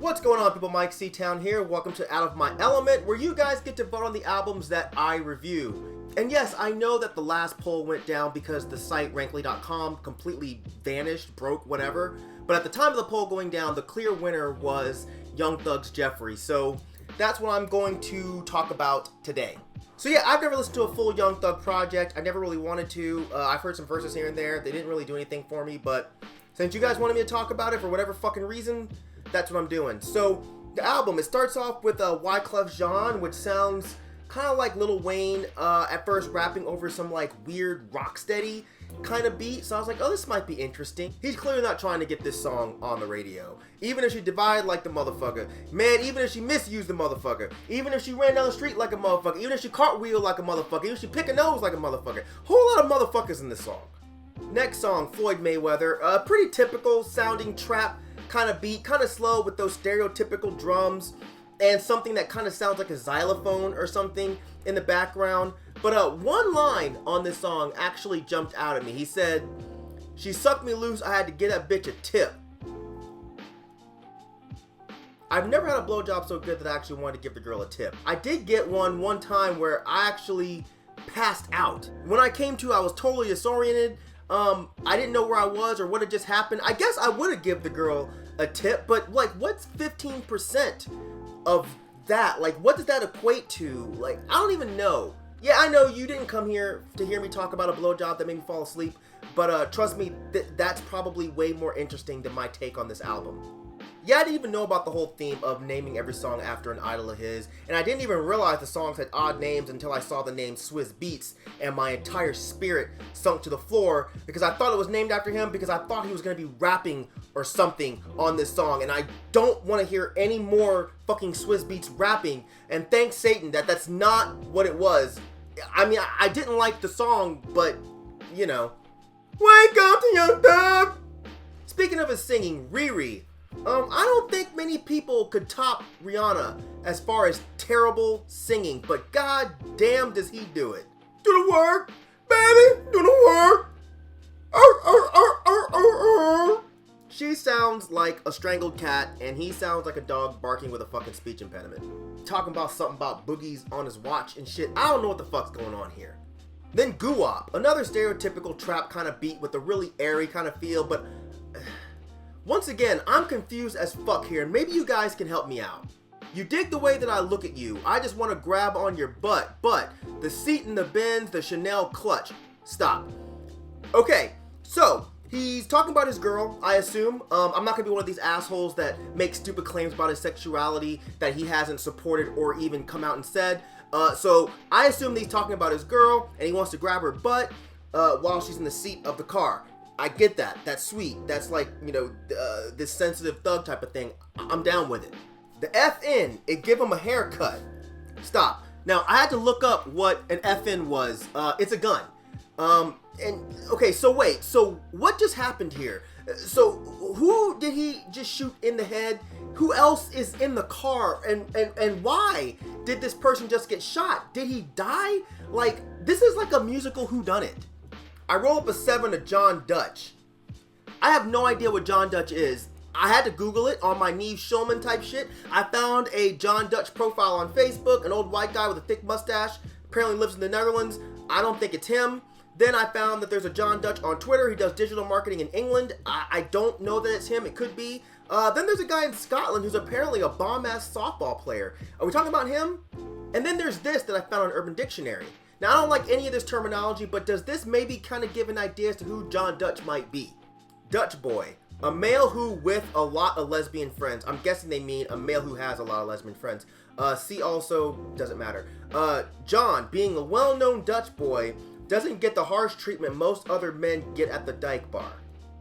What's going on, people? Myke C-Town here. Welcome to Out of My Element, where you guys get to vote on the albums that I review. And yes, I know that the last poll went down because the site Rankly.com completely vanished, broke, whatever. But at the time of the poll going down, the clear winner was Young Thug's Jeffery. So that's what I'm going to talk about today. So yeah, I've never listened to a full Young Thug project. I never really wanted to. I've heard some verses here and there. They didn't really do anything for me, but since you guys wanted me to talk about it for whatever fucking reason, that's what I'm doing. So the album, it starts off with Wyclef Jean, which sounds kind of like Lil Wayne at first rapping over some like weird rocksteady kind of beat. So I was like, oh, this might be interesting. He's clearly not trying to get this song on the radio. Even if she divide like the motherfucker. Man, even if she misused the motherfucker. Even if she ran down the street like a motherfucker. Even if she cartwheeled like a motherfucker. Even if she pick a nose like a motherfucker. Whole lot of motherfuckers in this song. Next song, Floyd Mayweather. Pretty typical sounding trap kind of beat, kind of slow with those stereotypical drums and something that kind of sounds like a xylophone or something in the background. But one line on this song actually jumped out at me. He said, "She sucked me loose, I had to get that bitch a tip." I've never had a blowjob so good that I actually wanted to give the girl a tip. I did get one time where I actually passed out. When I came to, I was totally disoriented. I didn't know where I was or what had just happened. I guess I would have given the girl a tip, but like, what's 15% of that? Like, what does that equate to? Like, I don't even know. Yeah, I know you didn't come here to hear me talk about a blowjob that made me fall asleep, but trust me, that's probably way more interesting than my take on this album. Yeah, I didn't even know about the whole theme of naming every song after an idol of his, and I didn't even realize the songs had odd names until I saw the name Swizz Beatz, and my entire spirit sunk to the floor because I thought it was named after him because I thought he was going to be rapping or something on this song, and I don't want to hear any more fucking Swizz Beatz rapping, and thanks Satan that that's not what it was. I mean, I didn't like the song, but, you know. Wake up to Young Thug! Speaking of his singing, Riri. I don't think many people could top Rihanna as far as terrible singing, but god damn does he do it. Do the work, baby, do the work. She sounds like a strangled cat, and he sounds like a dog barking with a fucking speech impediment. Talking about something about boogies on his watch and shit. I don't know what the fuck's going on here. Then Guwop, another stereotypical trap kind of beat with a really airy kind of feel, but once again, I'm confused as fuck here, and maybe you guys can help me out. You dig the way that I look at you. I just want to grab on your butt, but the seat in the Benz, the Chanel clutch. Stop. Okay, so he's talking about his girl, I assume. I'm not going to be one of these assholes that make stupid claims about his sexuality that he hasn't supported or even come out and said. So I assume that he's talking about his girl, and he wants to grab her butt while she's in the seat of the car. I get that. That's sweet. That's like, you know, this sensitive thug type of thing. I'm down with it. The FN, it give him a haircut. Stop. Now, I had to look up what an FN was. It's a gun. And, okay, so wait. So, what just happened here? So, who did he just shoot in the head? Who else is in the car? And why did this person just get shot? Did he die? Like, this is like a musical whodunit. I roll up a 7 to John Dutch. I have no idea what John Dutch is. I had to Google it on my Neve Schulman type shit. I found a John Dutch profile on Facebook, an old white guy with a thick mustache, apparently lives in the Netherlands. I don't think it's him. Then I found that there's a John Dutch on Twitter. He does digital marketing in England. I don't know that it's him. It could be. Then there's a guy in Scotland who's apparently a bomb-ass softball player. Are we talking about him? And then there's this that I found on Urban Dictionary. Now, I don't like any of this terminology, but does this maybe kind of give an idea as to who John Dutch might be? Dutch boy. A male who with a lot of lesbian friends. I'm guessing they mean a male who has a lot of lesbian friends. See also, doesn't matter. John, being a well-known Dutch boy, doesn't get the harsh treatment most other men get at the dyke bar.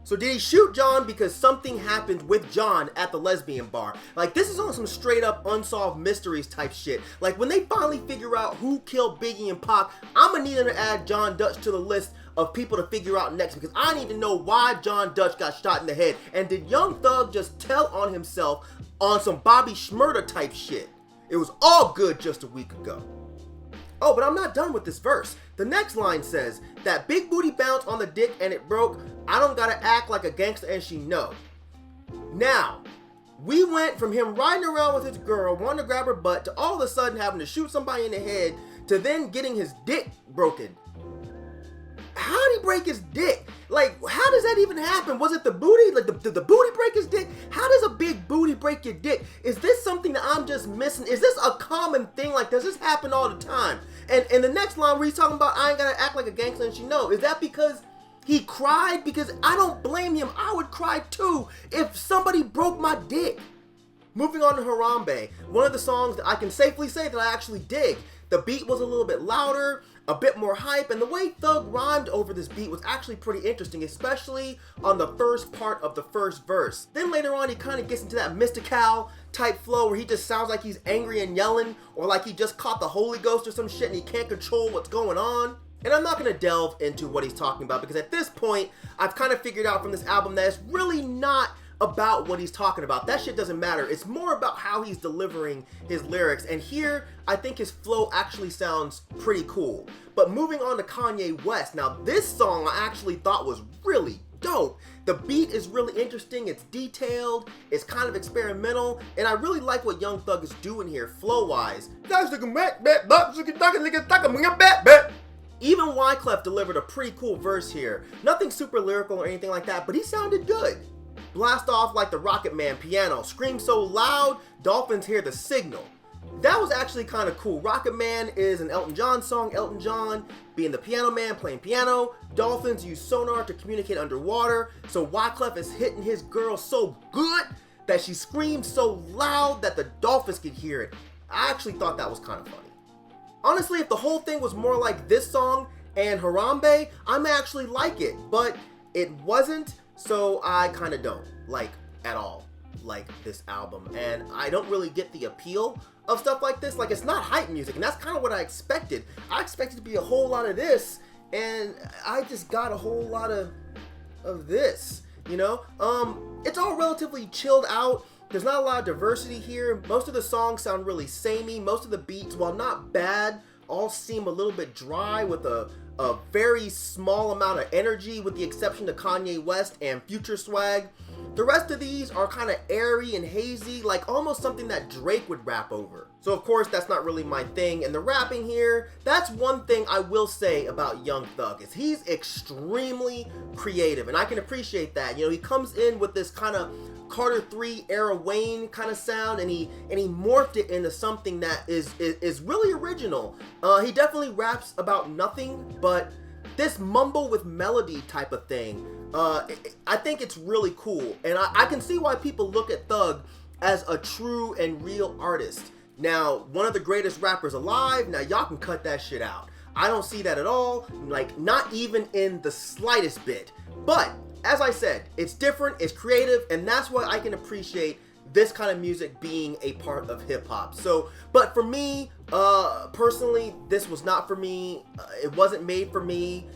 So did he shoot John because something happened with John at the lesbian bar? Like, this is on some straight up unsolved mysteries type shit. Like, when they finally figure out who killed Biggie and Pac, I'm gonna need them to add John Dutch to the list of people to figure out next, because I need to know why John Dutch got shot in the head. And did Young Thug just tell on himself on some Bobby Shmurda type shit? It was all good just a week ago. Oh, but I'm not done with this verse. The next line says, that big booty bounce on the dick and it broke. I don't gotta act like a gangster and she know. Now, We went from him riding around with his girl, wanting to grab her butt, to all of a sudden having to shoot somebody in the head, to then getting his dick broken. How did he break his dick? Like, how does that even happen? Was it the booty? Like, did the booty break his dick? How does a big booty break your dick? Is this something that I'm just missing? Is this a common thing? Like, does this happen all the time? And the next line where he's talking about, I ain't gotta act like a gangster and she know, is that because he cried? Because I don't blame him. I would cry too if somebody broke my dick. Moving on to Harambe, one of the songs that I can safely say that I actually dig. The beat was a little bit louder, a bit more hype, and the way Thug rhymed over this beat was actually pretty interesting, especially on the first part of the first verse. Then later on, he kind of gets into that mystical type flow where he just sounds like he's angry and yelling, or like he just caught the Holy Ghost or some shit and he can't control what's going on. And I'm not going to delve into what he's talking about because at this point, I've kind of figured out from this album that it's really not about what he's talking about. That shit doesn't matter. It's more about how he's delivering his lyrics. And here, I think his flow actually sounds pretty cool. But moving on to Kanye West. Now, this song I actually thought was really dope. The beat is really interesting. It's detailed. It's kind of experimental. And I really like what Young Thug is doing here, flow-wise. Even Wyclef delivered a pretty cool verse here. Nothing super lyrical or anything like that, but he sounded good. Blast off like the Rocket Man piano. Scream so loud, dolphins hear the signal. That was actually kind of cool. Rocket Man is an Elton John song. Elton John being the piano man, playing piano. Dolphins use sonar to communicate underwater. So Wyclef is hitting his girl so good that she screamed so loud that the dolphins could hear it. I actually thought that was kind of funny. Honestly, if the whole thing was more like this song and Harambe, I may actually like it. But it wasn't. So I kind of don't like at all like this album, and I don't really get the appeal of stuff like this. Like, it's not hype music, and that's kind of what I expected. I expected to be a whole lot of this, and I just got a whole lot of this, you know? It's all relatively chilled out. There's not a lot of diversity here. Most of the songs sound really samey. Most of the beats, while not bad, all seem a little bit dry with a very small amount of energy, with the exception to Kanye West and Future swag. The rest of these are kind of airy and hazy, like almost something that Drake would rap over. So of course that's not really my thing. And the rapping here, that's one thing I will say about Young Thug, is he's extremely creative, and I can appreciate that. You know, he comes in with this kind of Carter 3 era Wayne kind of sound, and he morphed it into something that is really original. He definitely raps about nothing, but this mumble with melody type of thing, I think it's really cool, and I can see why people look at Thug as a true and real artist. Now, one of the greatest rappers alive, now y'all can cut that shit out. I don't see that at all, like not even in the slightest bit. But as I said, it's different, it's creative, and that's why I can appreciate this kind of music being a part of hip-hop. So, but for me, personally, this was not for me. It wasn't made for me,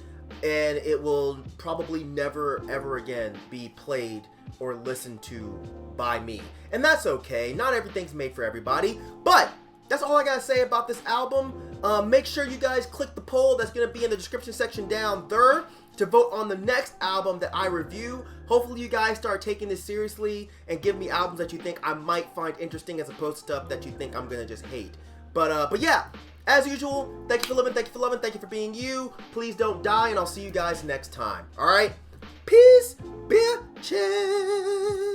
and it will probably never, ever again be played or listened to by me. And that's okay. Not everything's made for everybody, but that's all I gotta say about this album. Make sure you guys click the poll that's gonna be in the description section down there to vote on the next album that I review. Hopefully you guys start taking this seriously and give me albums that you think I might find interesting, as opposed to stuff that you think I'm gonna just hate. But yeah, as usual, thank you for living, thank you for loving, thank you for being you. Please don't die, and I'll see you guys next time. All right, peace, bitches.